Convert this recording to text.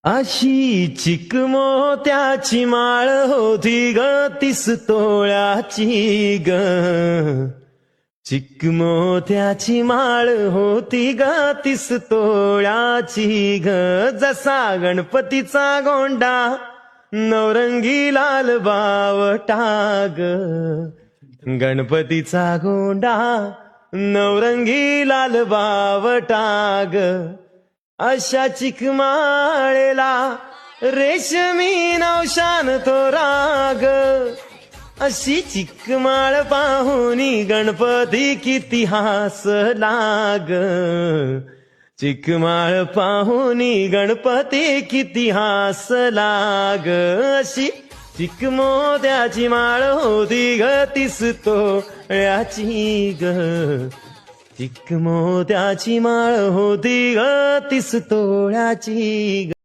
अशी चिकमोत्याची माळ होती ग 30 तोळ्याची ग. चिकमोत्याची माळ होती ग 30 तोळ्याची ग. जसा गणपतीचा गोंडा नवरंगी लाल बावटा ग. गणपतीचा गोंडा नवरंगी लाल बावटा ग. अशा चिकमाळेला रेशमी नवशान तो राग. अशी चिकमाळ पाहुनी गणपती किती हसला ग. चिकमाळ पाहुनी गणपती किती हसला ग. अशी चिकमोत्याची माळ होती ग 30 तोळ्याची ग. चिकमोत्याची माळ होती ग 30 तोळ्याची ग.